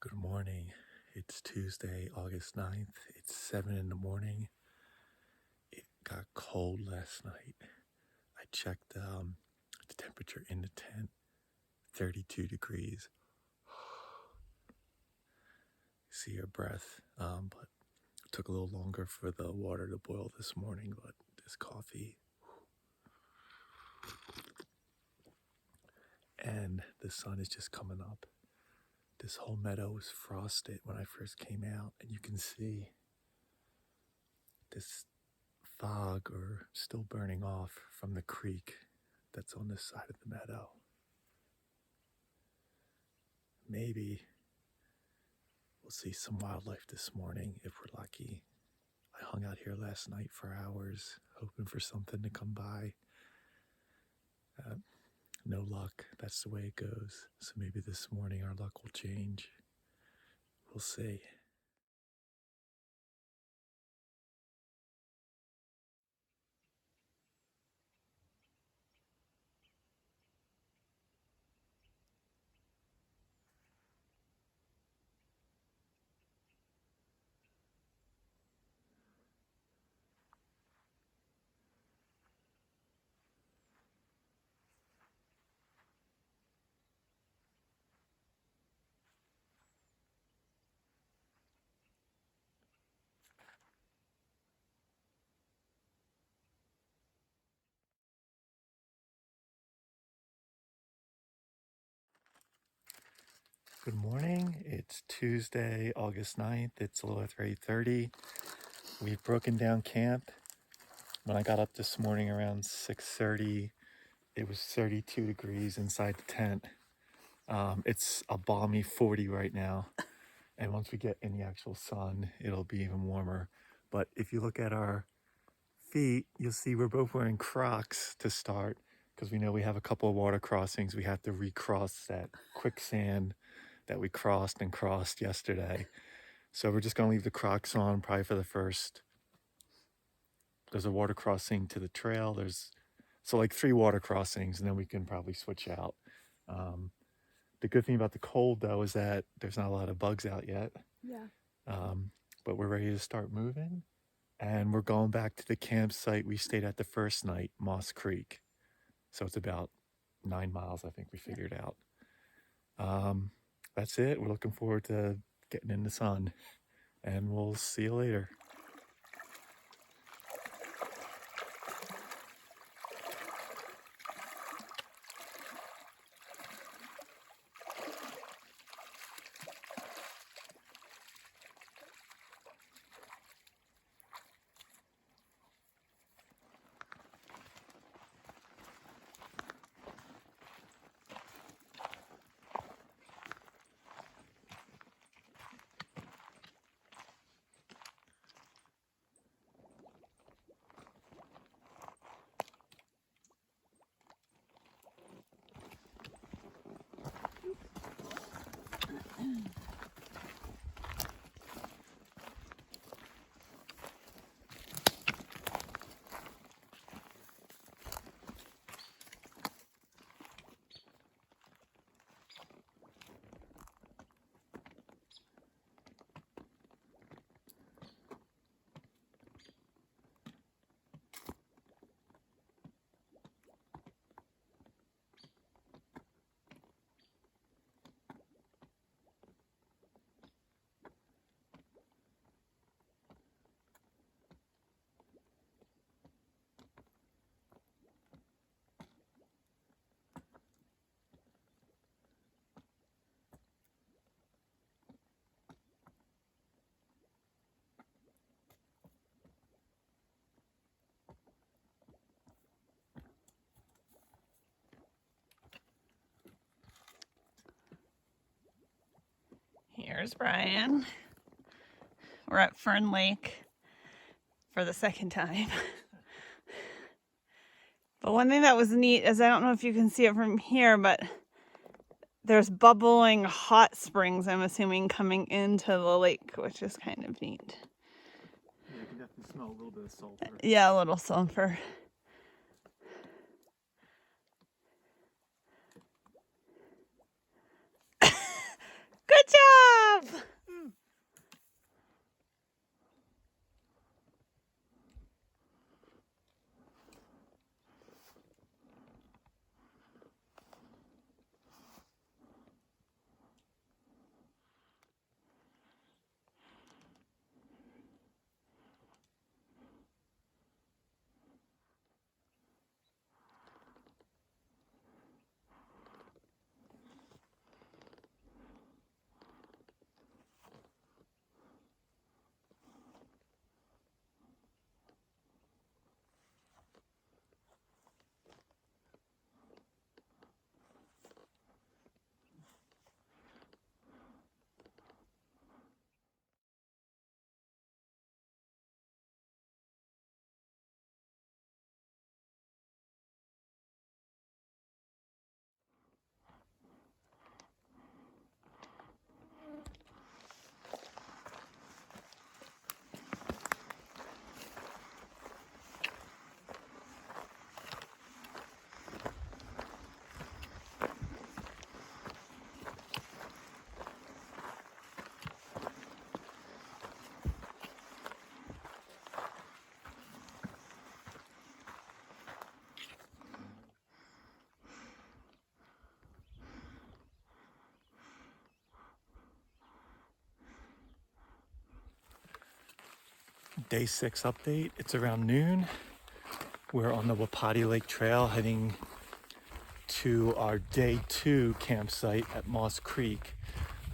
Good morning. It's Tuesday, August 9th. It's 7 in the morning. It got cold last night. I checked the temperature in the tent, 32 degrees. See your breath. But it took a little longer for the water to boil this morning, but this coffee. And the sun is just coming up. This whole meadow was frosted when I first came out, and you can see this fog or still burning off from the creek that's on this side of the meadow. Maybe we'll see some wildlife this morning if we're lucky. I hung out here last night for hours, hoping for something to come by. No luck. That's the way it goes. So maybe this morning our luck will change. We'll see. Good morning. It's Tuesday, August 9th. It's a little after 8:30. We've broken down camp. When I got up this morning around 6:30, it was 32 degrees inside the tent. It's a balmy 40 right now. And once we get in the actual sun, it'll be even warmer. But if you look at our feet, you'll see we're both wearing Crocs to start because we know we have a couple of water crossings. We have to recross that quicksand that we crossed yesterday. So we're just going to leave the Crocs on probably for the first. There's a water crossing to the trail. So like 3 water crossings, and then we can probably switch out. The good thing about the cold, though, is that there's not a lot of bugs out yet. Yeah. But we're ready to start moving. And we're going back to the campsite we stayed at the first night, Moss Creek. So it's about 9 miles, I think we figured out. That's it. We're looking forward to getting in the sun. And we'll see you later. Here's Brian. We're at Fern Lake for the second time. But one thing that was neat is I don't know if you can see it from here, but there's bubbling hot springs, I'm assuming, coming into the lake, which is kind of neat. Yeah, you can definitely smell a little bit of sulfur. Yeah, a little sulfur. Good job! Day 6 update. It's around noon. We're on the Wapati Lake Trail heading to our day 2 campsite at Moss Creek.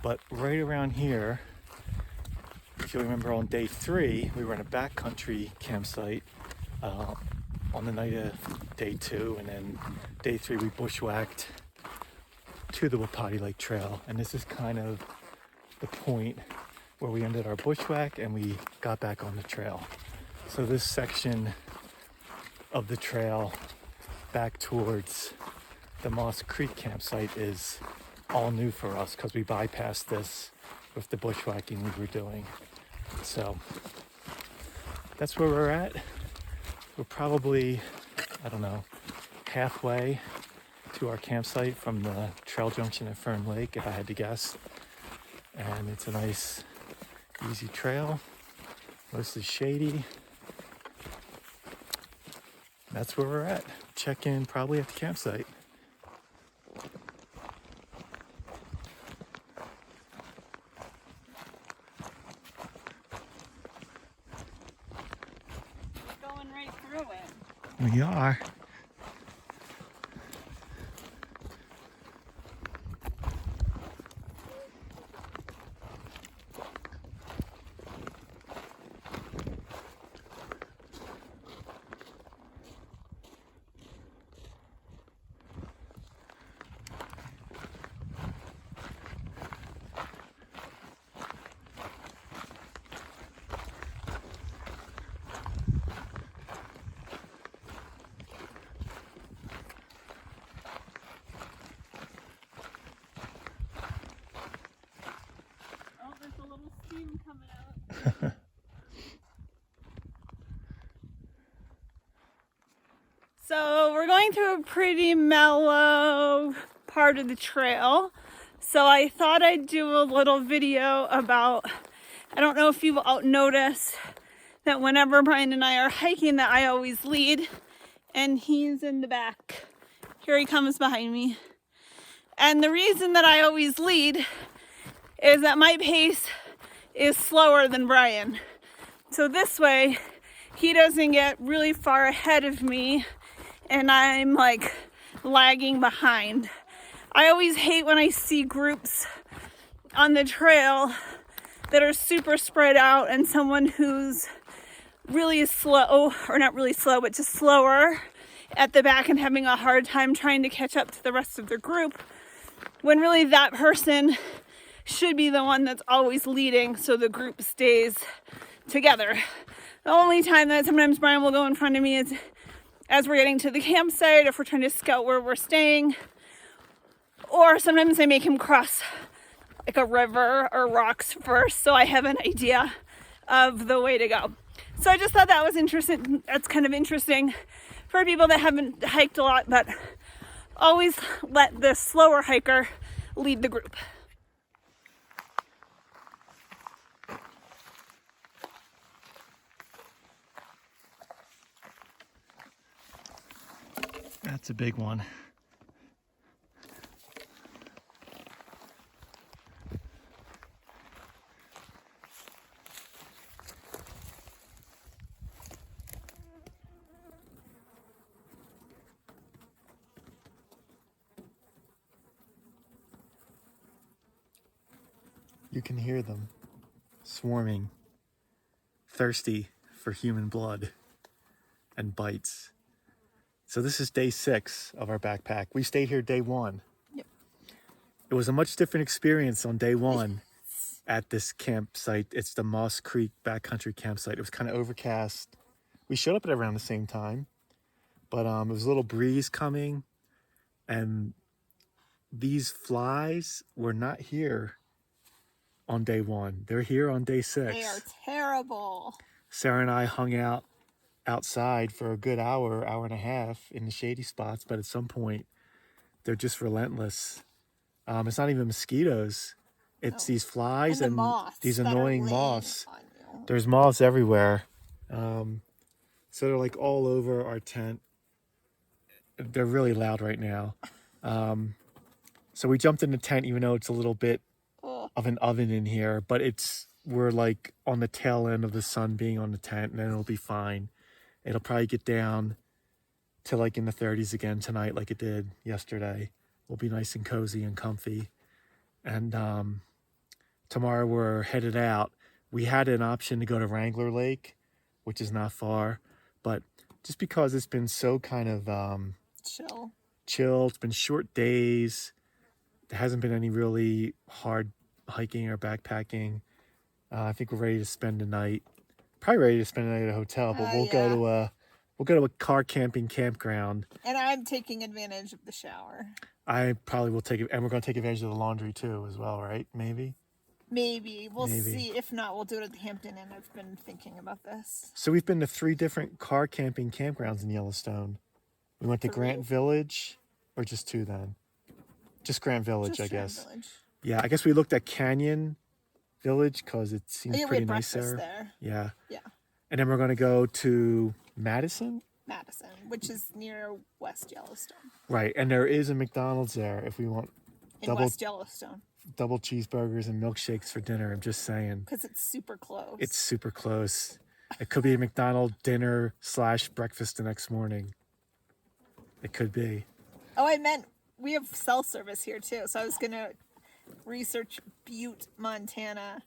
But right around here, if you remember on day 3, we were in a backcountry campsite on the night of day 2, and then day 3 we bushwhacked to the Wapati Lake Trail. And this is kind of the point where we ended our bushwhack and we got back on the trail. So this section of the trail back towards the Moss Creek campsite is all new for us because we bypassed this with the bushwhacking we were doing. So that's where we're at. We're probably, I don't know, halfway to our campsite from the trail junction at Fern Lake, if I had to guess. And it's a nice, easy trail. Mostly shady. That's where we're at. Check in probably at the campsite. Going right through it. We are. Coming out. So we're going through a pretty mellow part of the trail. So I thought I'd do a little video about, I don't know if you've noticed that whenever Brian and I are hiking that I always lead, and he's in the back. Here he comes behind me. And the reason that I always lead is that my pace is slower than Brian. So this way, he doesn't get really far ahead of me and I'm like lagging behind. I always hate when I see groups on the trail that are super spread out and someone who's really slow, or not really slow, but just slower at the back and having a hard time trying to catch up to the rest of the group, when really that person should be the one that's always leading so the group stays together. The only time that sometimes Brian will go in front of me is as we're getting to the campsite, if we're trying to scout where we're staying, or sometimes I make him cross like a river or rocks first so I have an idea of the way to go. So I just thought that was interesting. That's kind of interesting for people that haven't hiked a lot, but always let the slower hiker lead the group. That's a big one. You can hear them swarming, thirsty for human blood and bites. So this is day 6 of our backpack. We stayed here day 1. Yep. It was a much different experience on day 1 at this campsite. It's the Moss Creek Backcountry Campsite. It was kind of overcast. We showed up at around the same time, but it was a little breeze coming, and these flies were not here on day 1. They're here on day 6. They are terrible. Sarah and I hung out outside for a good hour, hour and a half in the shady spots, but at some point they're just relentless. It's not even mosquitoes. It's these flies and these annoying moths. There's moths everywhere. So they're like all over our tent. They're really loud right now. So we jumped in the tent, even though it's a little bit of an oven in here, but we're like on the tail end of the sun being on the tent, and then it'll be fine. It'll probably get down to like in the 30s again tonight, like it did yesterday. We'll be nice and cozy and comfy. And tomorrow we're headed out. We had an option to go to Wrangler Lake, which is not far, but just because it's been so kind of chill, it's been short days. There hasn't been any really hard hiking or backpacking. I think we're ready to spend the night. Probably ready to spend the night at a hotel, but we'll go to a car camping campground. And I'm taking advantage of the shower. I probably will take it, and we're going to take advantage of the laundry too, as well, right? Maybe. We'll see. If not, we'll do it at the Hampton Inn. I've been thinking about this. So we've been to 3 different car camping campgrounds in Yellowstone. We went to Grant Village, or just 2 then? Just Grant Village, I guess. Village. Yeah, I guess we looked at Canyon Village because it seems pretty nice there. Yeah. And then we're going to go to Madison, which is near West Yellowstone. Right, and there is a McDonald's there if we want West Yellowstone. Double cheeseburgers and milkshakes for dinner. I'm just saying. Because it's super close. It's super close. It could be a McDonald's dinner / breakfast the next morning. It could be. Oh, I meant we have cell service here too. So I was going to research Butte, Montana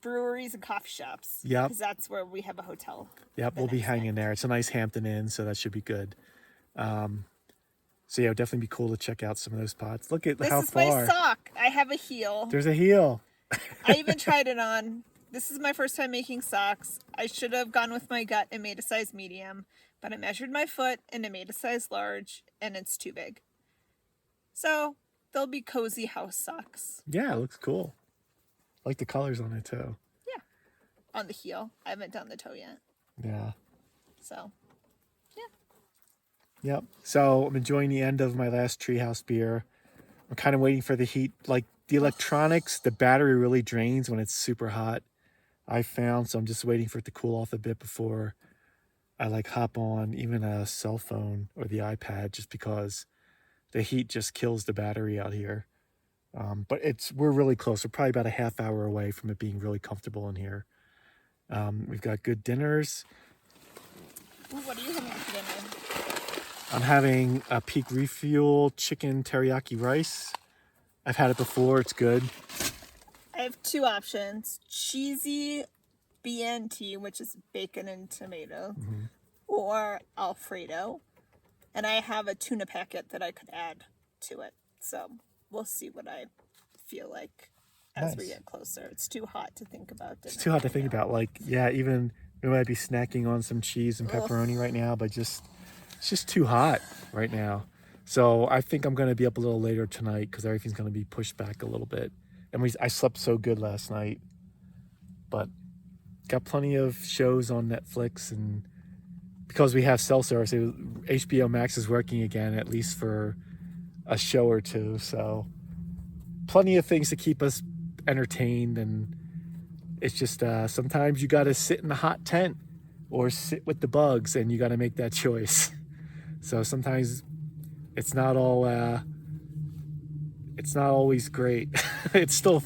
breweries and coffee shops. Yep. Because that's where we have a hotel. Yep, we'll be hanging there. It's a nice Hampton Inn, so that should be good. So yeah, it would definitely be cool to check out some of those spots. Look at how far. This is my sock. I have a heel. There's a heel. I even tried it on. This is my first time making socks. I should have gone with my gut and made a size medium, but I measured my foot and I made a size large, and it's too big. So they'll be cozy house socks. Yeah, it looks cool. I like the colors on it too. Yeah. On the heel. I haven't done the toe yet. Yeah. So, yeah. Yep. So I'm enjoying the end of my last Treehouse beer. I'm kind of waiting for the heat. Like the electronics, the battery really drains when it's super hot, I found. So I'm just waiting for it to cool off a bit before I like hop on even a cell phone or the iPad, just because the heat just kills the battery out here. But we're really close. We're probably about a half hour away from it being really comfortable in here. We've got good dinners. Ooh, what are you having for dinner? I'm having a Peak Refuel chicken teriyaki rice. I've had it before. It's good. I have 2 options. Cheesy BNT, which is bacon and tomato, or Alfredo. And I have a tuna packet that I could add to it. So we'll see what I feel like as we get closer. It's too hot to think about dinner. It's too hot to think about. Like, yeah, even we might be snacking on some cheese and pepperoni right now, but it's just too hot right now. So I think I'm going to be up a little later tonight because everything's going to be pushed back a little bit. And I slept so good last night, but got plenty of shows on Netflix, and because we have cell service, HBO Max is working again, at least for a show or 2. So plenty of things to keep us entertained. And it's just sometimes you got to sit in the hot tent or sit with the bugs, and you got to make that choice. So sometimes it's not all it's not always great. It's still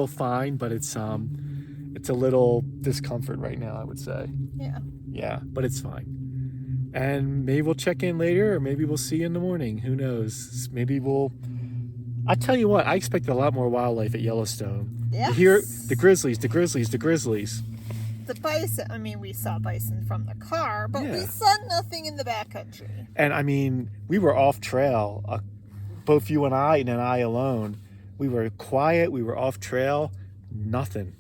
fine, but it's a little discomfort right now, I would say. Yeah. Yeah, but it's fine. And maybe we'll check in later, or maybe we'll see you in the morning. Who knows? Maybe we'll. I tell you what, I expected a lot more wildlife at Yellowstone. Yes. You hear the grizzlies, the grizzlies, the grizzlies. The bison, I mean, we saw bison from the car, but we Yeah. saw nothing in the backcountry. And I mean, we were off trail, both you and I alone. We were quiet. We were off trail. Nothing.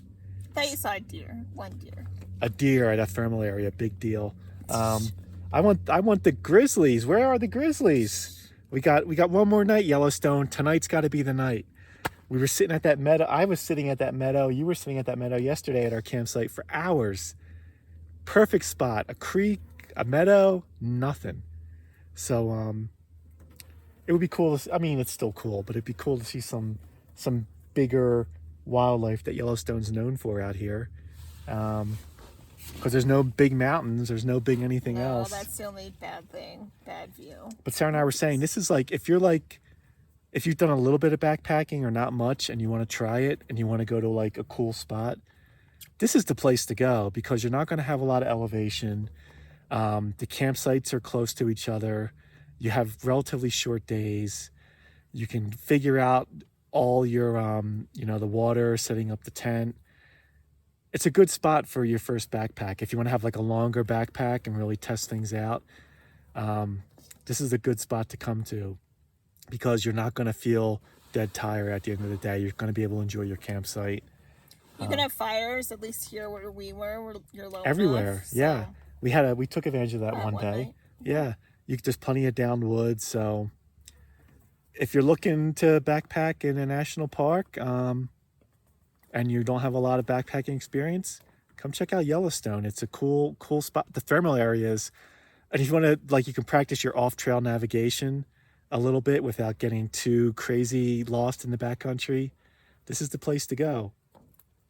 I thought you saw a deer, one deer. A deer at a thermal area, big deal. I want the grizzlies. Where are the grizzlies? We got one more night, Yellowstone. Tonight's got to be the night. We were sitting at that meadow. I was sitting at that meadow. You were sitting at that meadow yesterday at our campsite for hours. Perfect spot. A creek, a meadow, nothing. So it would be cool. I mean, it's still cool, but it'd be cool to see some bigger wildlife that Yellowstone's known for out here. Because there's no big mountains, there's no big anything else. No, that's the only bad thing, bad view. But Sarah and I were saying, this is like, if you've done a little bit of backpacking or not much and you want to try it and you want to go to like a cool spot, this is the place to go because you're not going to have a lot of elevation. The campsites are close to each other. You have relatively short days. You can figure out all your, the water, setting up the tent. It's a good spot for your first backpack. If you want to have like a longer backpack and really test things out, this is a good spot to come to because you're not going to feel dead tired at the end of the day. You're going to be able to enjoy your campsite. You can have fires, at least here where we were, you're low Everywhere, enough, so. yeah. We took advantage of that one day. Night. Yeah, there's plenty of downed woods. So if you're looking to backpack in a national park, and you don't have a lot of backpacking experience, come check out Yellowstone. It's a cool spot. The thermal areas, and if you want to, like, you can practice your off-trail navigation a little bit without getting too crazy lost in the backcountry. This is the place to go.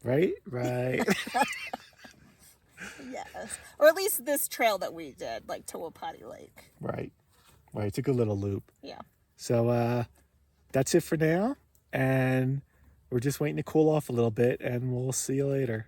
Right? Yes. Or at least this trail that we did, like to Wapati Lake. Right. It's a good little loop. Yeah. So that's it for now. And we're just waiting to cool off a little bit, and we'll see you later.